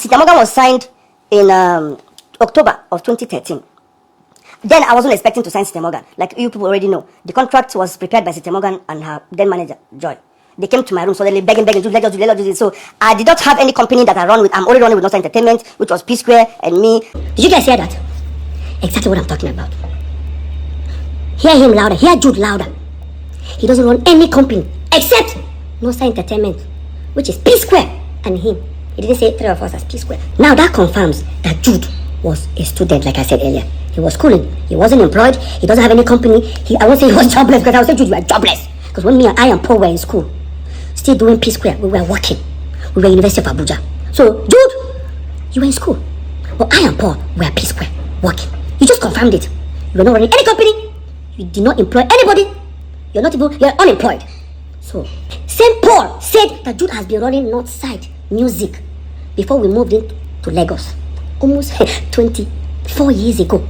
Cynthia Morgan was signed in October of 2013. Then I wasn't expecting to sign Cynthia Morgan. Like you people already know, the contract was prepared by Cynthia Morgan and her then manager, Joy. They came to my room suddenly begging, let's do this. So I did not have any company that I run with. I'm only running with Northside Entertainment, which was P Square and me. Did you guys hear that? Exactly what I'm talking about. Hear him louder. Hear Jude louder. He doesn't run any company except Northside Entertainment, which is P Square and him. He didn't say three of us as P Square. Now that confirms that Jude was a student, like I said earlier. He was schooling. He wasn't employed. He doesn't have any company. I won't say he was jobless because I would say, Jude, you are jobless. Because when I and Paul were in school, still doing P Square, we were working. We were University of Abuja. So, Jude, you were in school. But I and Paul were P Square, working. You just confirmed it. You were not running any company. You did not employ anybody. You're unemployed. So, St. Paul said that Jude has been running Northside Music before we moved into Lagos. Almost 24 years ago.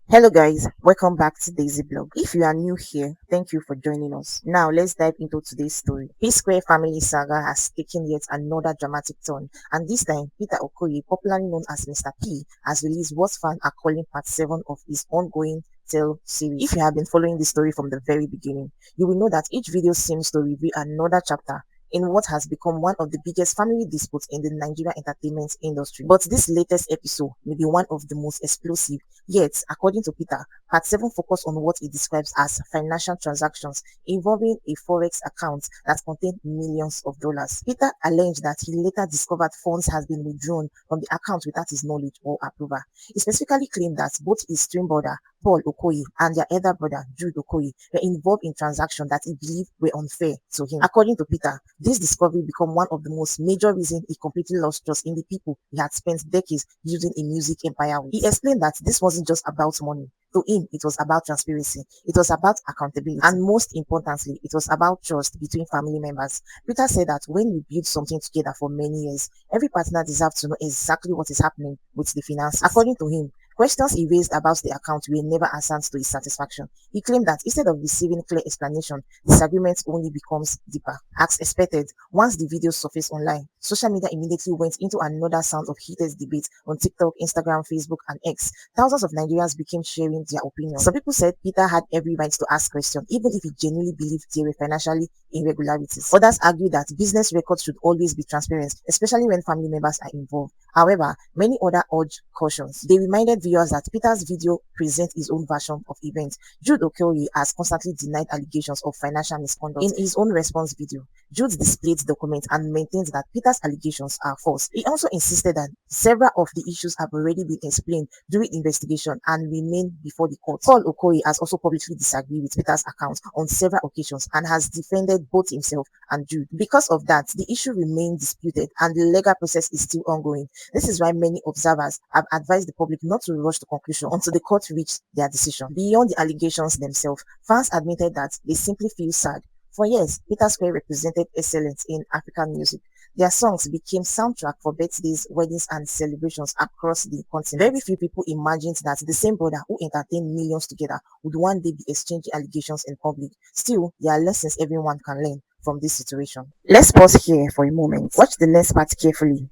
Hello guys, welcome back to Daisy Blog. If you are new here, thank you for joining us. Now let's dive into today's story. P Square family saga has taken yet another dramatic turn, and this time Peter Okoye, popularly known as Mr. P, has released what fans are calling part 7 of his ongoing Tale series. If you have been following the story from the very beginning, you will know that each video seems to reveal another chapter in what has become one of the biggest family disputes in the Nigerian entertainment industry. But this latest episode may be one of the most explosive, yet, according to Peter, part 7 focused on what he describes as financial transactions involving a forex account that contained millions of dollars. Peter alleged that he later discovered funds has been withdrawn from the account without his knowledge or approval. He specifically claimed that both his twin brother, Paul Okoye, and their elder brother, Jude Okoye, were involved in transactions that he believed were unfair to him. According to Peter, this discovery became one of the most major reasons he completely lost trust in the people he had spent decades building a music empire with. He explained that this wasn't just about money. To him, it was about transparency, it was about accountability, and most importantly, it was about trust between family members. Peter said that when you build something together for many years, every partner deserves to know exactly what is happening with the finances. According to him, questions he raised about the account were never answered to his satisfaction. He claimed that instead of receiving clear explanation, disagreement only becomes deeper. As expected, once the videos surfaced online, social media immediately went into another sound of heated debate on TikTok, Instagram, Facebook, and X. Thousands of Nigerians became sharing their opinions. Some people said Peter had every right to ask questions, even if he genuinely believed there were financially irregularities. Others argued that business records should always be transparent, especially when family members are involved. However, many others urged cautions. They reminded viewers that Peter's video presents his own version of events. Jude Okoye has constantly denied allegations of financial misconduct. In his own response video, Jude displayed documents and maintains that Peter's allegations are false. He also insisted that several of the issues have already been explained during investigation and remain before the court. Paul Okoye has also publicly disagreed with Peter's account on several occasions and has defended both himself and Jude. Because of that, the issue remains disputed and the legal process is still ongoing. This is why many observers have advised the public not to rush to conclusion until the court reach their decision. Beyond the allegations themselves, fans admitted that they simply feel sad. For years, Peter Square represented excellence in African music. Their songs became soundtrack for birthdays, weddings, and celebrations across the continent. Very few people imagined that the same brother who entertained millions together would one day be exchanging allegations in public. Still, there are lessons everyone can learn from this situation. Let's pause here for a moment. Watch the next part carefully.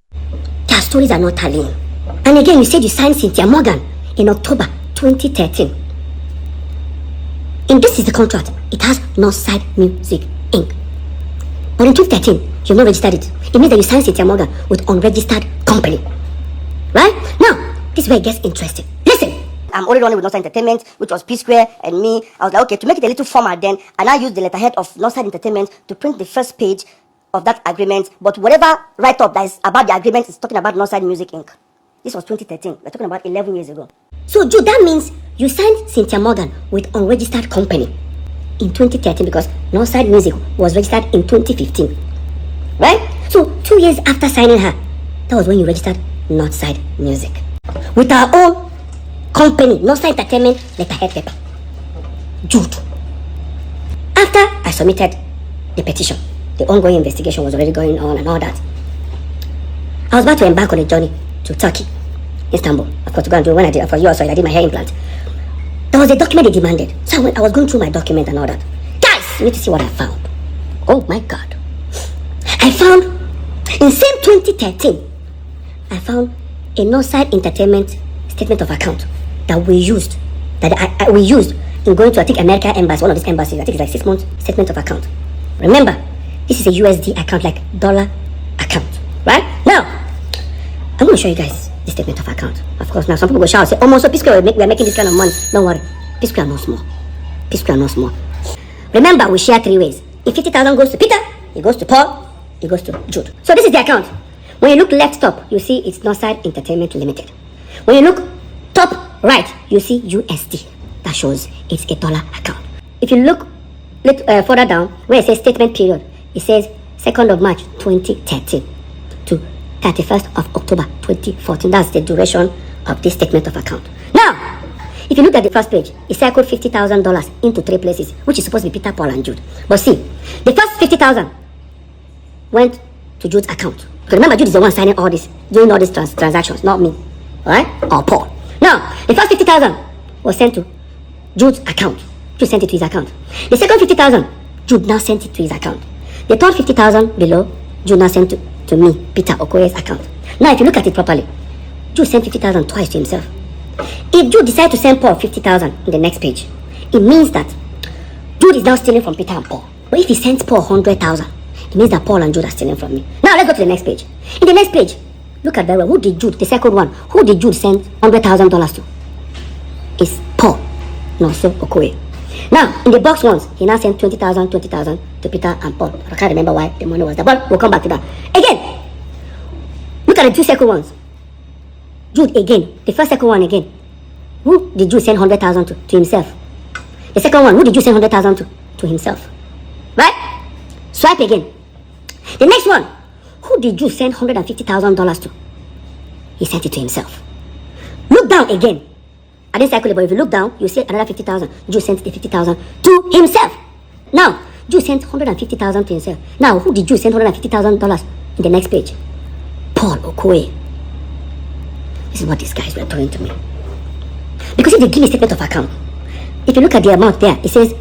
Their stories are not tallying. And again, you said you signed Cynthia Morgan in October 2013. And this is the contract. It has Northside Music Inc. But in 2013, you've not registered it. It means that you signed Cynthia Morgan with unregistered company. Right? Now, this is where it gets interesting. Listen! I'm only running with Northside Entertainment, which was P Square and me. I was like, okay, to make it a little formal then, and I used the letterhead of Northside Entertainment to print the first page of that agreement. But whatever write-up that is about the agreement is talking about Northside Music Inc. This was 2013. We're talking about 11 years ago. So, Jude, that means you signed Cynthia Morgan with unregistered company in 2013 because Northside Music was registered in 2015. Right? So, 2 years after signing her, that was when you registered Northside Music. With our own company, Northside Entertainment letterhead paper. Jude. After I submitted the petition, the ongoing investigation was already going on and all that. I was about to embark on a journey to Turkey, Istanbul. Of course, to go and do when I did for you also, I did my hair implant. there was a document they demanded. So I was going through my document and all that. Guys, you need to see what I found. Oh my God. I found, in same 2013, I found a Northside Entertainment statement of account that we used, we used in going to, I think, America Embassy, one of these embassies. I think it's like 6 months statement of account. Remember, this is a USD account, like dollar account, right? Now, I'm going to show you guys the statement of account. Of course, now some people will shout, say, oh, so P-Square, we are making this kind of money. Don't worry, P-Square no small. P-Square no small. Remember, we share 3 ways. If 50,000 goes to Peter, it goes to Paul, it goes to Jude. So this is the account. When you look left top, you see it's Northside Entertainment Limited. When you look top right, you see USD. That shows it's a dollar account. If you look further down, where it says statement period, it says 2nd of March 2013 to 31st of October 2014. That's the duration of this statement of account. Now, if you look at the first page, it circled $50,000 into 3 places, which is supposed to be Peter, Paul, and Jude. But see, the first 50,000 went to Jude's account. Because remember, Jude is the one signing all this, doing all these transactions, not me, alright, or Paul. Now, the first 50,000 was sent to Jude's account. Jude sent it to his account. The second 50,000, Jude now sent it to his account. The third 50,000 below, Jude now sent to me, Peter Okoye's account. Now, if you look at it properly, Jude sent 50,000 twice to himself. If Jude decides to send Paul 50,000 in the next page, it means that Jude is now stealing from Peter and Paul. But if he sends Paul 100,000, it means that Paul and Jude are stealing from me. Now, let's go to the next page. In the next page, look at very well. Who did Jude, the second one, who did Jude send $100,000 to? It's Paul, not so Okoye. Now, in the box ones, he now sent 20,000 to Peter and Paul. I can't remember why the money was there, but we'll come back to that. Again, look at the 2 second ones. Jude again, the first second one again. Who did Jude send 100,000 to himself? The second one, who did Jude send 100,000 to himself? Right? Swipe again. The next one, who did Jude send $150,000 to? He sent it to himself. Look down again. I didn't circle it, but if you look down, you see another 50,000. Jude sent the 50,000 to himself. Now, Jude sent 150,000 to himself. Now, who did Jude send $150,000 in the next page? Paul Okoye. This is what these guys were doing to me. Because if they give me statement of account, if you look at the amount there, it says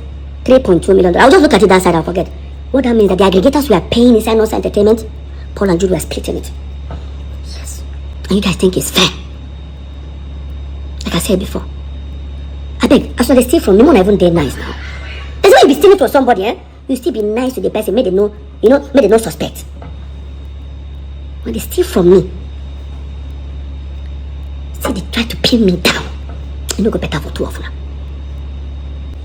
$3.2 million. I'll just look at it that side, I'll forget. What that means that the aggregators were paying inside Northside Entertainment, Paul and Jude were splitting it. Yes. And you guys think it's fair? Like I said before. I beg, as well they steal from me, won't even dare nice now. That's why you be stealing from somebody, eh? You still be nice to the person, make them know, make them not suspect. When they steal from me, see, they try to pin me down. It no go better for 2 of them.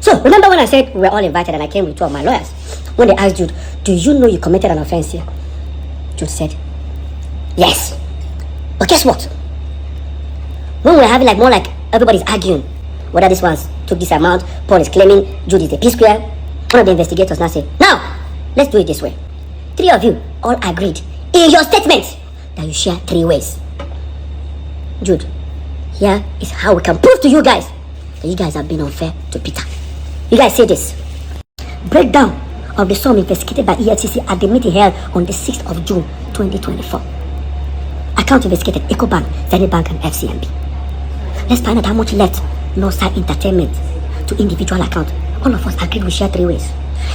So, remember when I said we were all invited and I came with 2 of my lawyers? When they asked Jude, do you know you committed an offense here? Jude said, yes. But guess what? When we were having more like everybody's arguing whether this one's took this amount, Paul is claiming Jude is the P-Square, one of the investigators now said, now, let's do it this way. 3 of you all agreed in your statement that you share 3 ways. Jude, here is how we can prove to you guys that you guys have been unfair to Peter. You guys see this. Breakdown of the sum investigated by EFCC at the meeting held on the 6th of June 2024. Account investigated EcoBank, Zenith Bank, and FCMB. Let's find out how much left Northside Entertainment to individual account. All of us agreed we share 3 ways.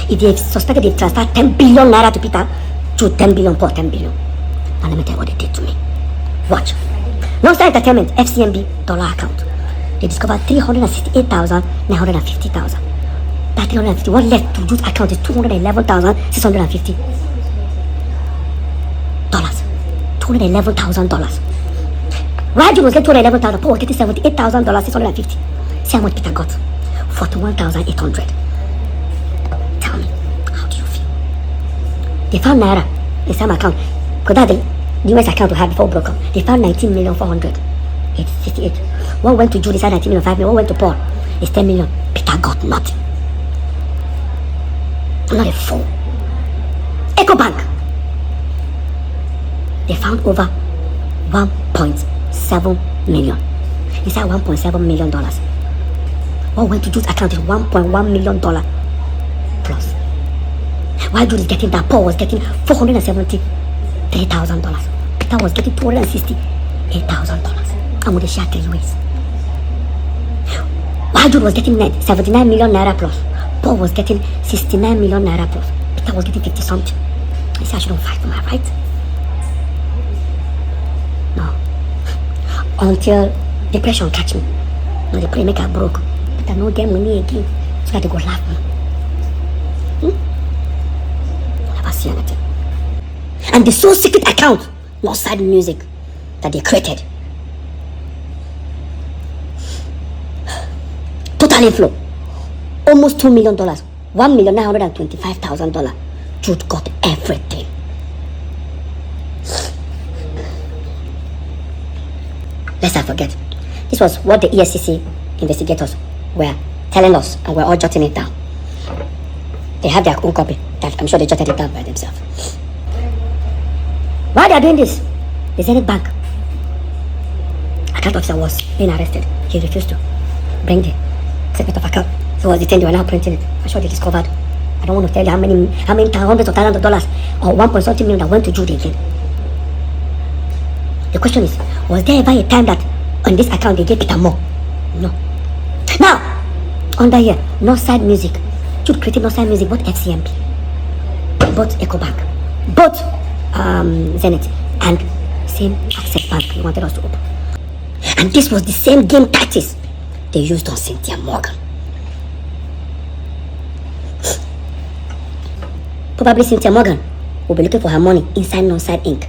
If they suspected they transferred 10 billion naira to Peter, Jude 10 billion, Paul 10 billion. Now let me tell you what they did to me. Watch. Northside Entertainment, FCMB, dollar account. They discovered 368,950,000. That 350, what left to Jude's account is $211,650. $211,000. Right, Jude was getting $211,000. Paul was getting $78,650. See how much Peter got? $41,800. Tell me, how do you feel? They found naira in some account. Because that the US account we had before broke up. They found 19,400,868. What went to Jude? He said 19 million, 5 million. What went to Paul? It's 10 million. Peter got nothing. I'm not a fool. EcoBank. They found over 1.7 million. Inside $1.7 million. What went to Jude's account is $1.1 million plus. While Jude is getting that, Paul was getting $473,000. Peter was getting $268,000. And with the share 3 ways. While Jude was getting 79 million naira plus, Paul was getting 69 million naira plus. Peter was getting 50 something. He said, I shouldn't fight for my right. No. Until depression catch me. No, they pray make I broke. But I no get money again. So that they go laugh me. Never see anything. And the sole secret account, no side music, that they created. Total inflow. Almost $2 million. $1,925,000. Jude got everything. Lest I forget, this was what the ESCC investigators were telling us, and we're all jotting it down. They have their own copy that I'm sure they jotted it down by themselves. While they are doing this, the Zenith Bank account officer was being arrested. He refused to bring the statement of account. So was detained. They were now printing it. I'm sure they discovered. I don't want to tell you how many hundreds of thousands of dollars or 1.something million that went to Jude again. The question is, was there ever a time that on this account they gave Peter more? No. Now, under here, Northside Music. Jude created Northside Music, both FCMP, both EcoBank, both Zenith, and same Access Bank he wanted us to open. And this was the same game tactics they used on Cynthia Morgan. Probably Cynthia Morgan will be looking for her money inside Northside Inc.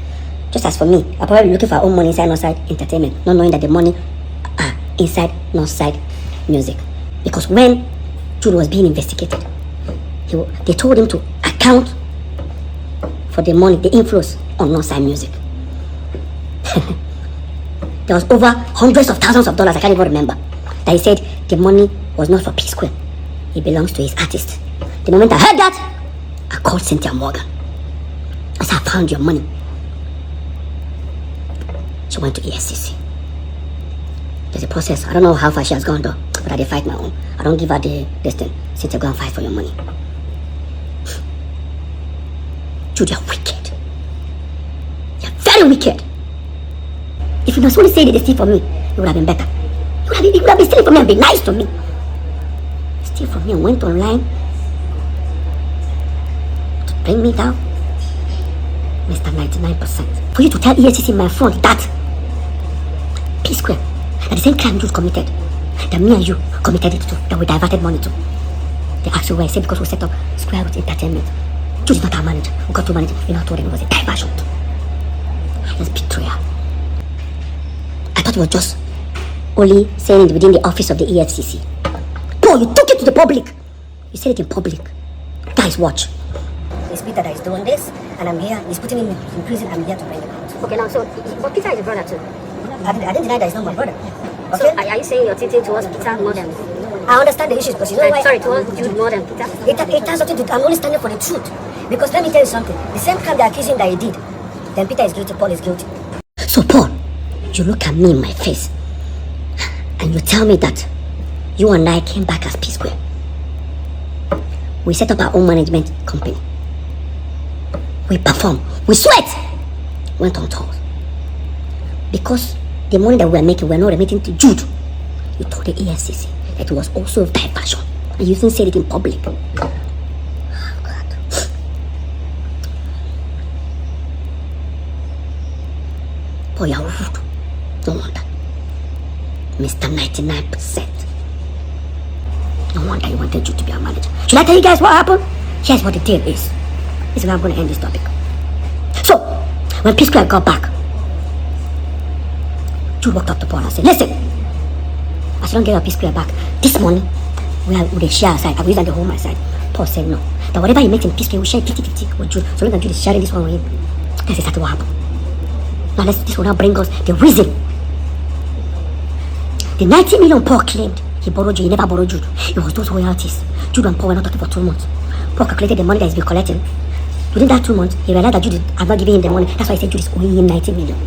Just as for me, I'll probably be looking for her own money inside Northside Entertainment, not knowing that the money are inside Northside Music. Because when Jude was being investigated, they told him to account for the money, the inflows on Northside Music. There was over hundreds of thousands of dollars, I can't even remember, that he said the money was not for P Square. It belongs to his artist. The moment I heard that, I called Cynthia Morgan. I said, I found your money. She went to ESCC. There's a process. I don't know how far she has gone though, but I did fight my own. I don't give her this thing. Cynthia, go and fight for your money. Jude, you're wicked. You're very wicked. If you must only say that they steal from me, it would have been better. You would have been stealing from me and be nice to me. Steal from me and went online to bring me down. Mr. 99%. For you to tell ESCC in my front that P Square, that the same crime Jude committed, that me and you committed it to, that we diverted money to. They asked you why. I said because we set up Square Root Entertainment. Jude is not our manager. We got to manage it. You know, I told him it was a diversion. It was betrayal. I thought it was just only saying it within the office of the EFCC. Paul, you took it to the public. You said it in public. Guys, watch. It's Peter that is doing this, and I'm here. He's putting him in prison. I'm here to bring him out. Okay, now, so, but Peter is a brother too. I didn't deny that he's not my brother. Okay? So, are you saying you're tilting towards Peter more than... I understand the issues, because you know why... Sorry, towards Jude more than Peter? It has something to do... I'm only standing for the truth. Because let me tell you something. The same crime they accuse him that he did, then Peter is guilty, Paul is guilty. So, Paul, you look at me in my face, and you tell me that you and I came back as P Square. We set up our own management company. We perform. We sweat. Went on tours. Because the money that we were making, we were not remitting to Jude. You told the EFCC that it was also diversion. And you even said it in public. Oh, God. Boy, you're rude. No wonder. Mr. 99%. No wonder you wanted Jude to be our manager. Should I tell you guys what happened? Here's what the deal is. This is how I'm going to end this topic. So, when P Square got back, Jude walked up to Paul and said, listen, I should not get our P Square back. This money, we share aside. I will use that the whole my side. Paul said no. That whatever he makes in P Square, we share 50-50 with Jude. So long as Jude is sharing this one with him. That's exactly what happened. Now this will now bring us the reason. The 90 million Paul claimed he borrowed Jude, he never borrowed Jude. It was those royalties. Jude and Paul were not talking for 2 months. Paul calculated the money that he's been collecting. Within that 2 months, he realized that Jude had not given him the money. That's why he said Jude is owing him 90 million.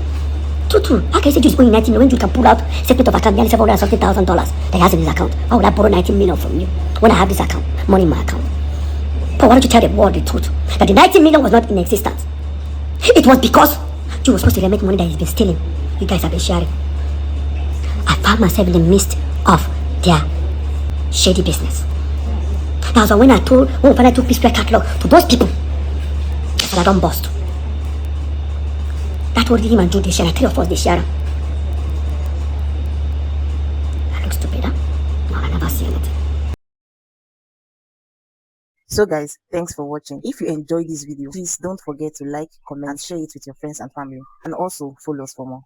True. How can you say Jude is owing 90 million when Jude can pull out statement of account nearly $700,000 that he has in his account? Why would I borrow 90 million from you when I have this account, money in my account? Paul, why don't you tell the world the truth? That the 90 million was not in existence. It was because Jude was supposed to remit money that he's been stealing. You guys have been sharing. I found myself in the midst of their shady business. That's why when I told, when I took P-Square catalog to those people, I said I don't bust. That would him and Jude, they share, 3 of us, they share. I look stupid, huh? No, I never see anything. So guys, thanks for watching. If you enjoyed this video, please don't forget to like, comment, and share it with your friends and family. And also follow us for more.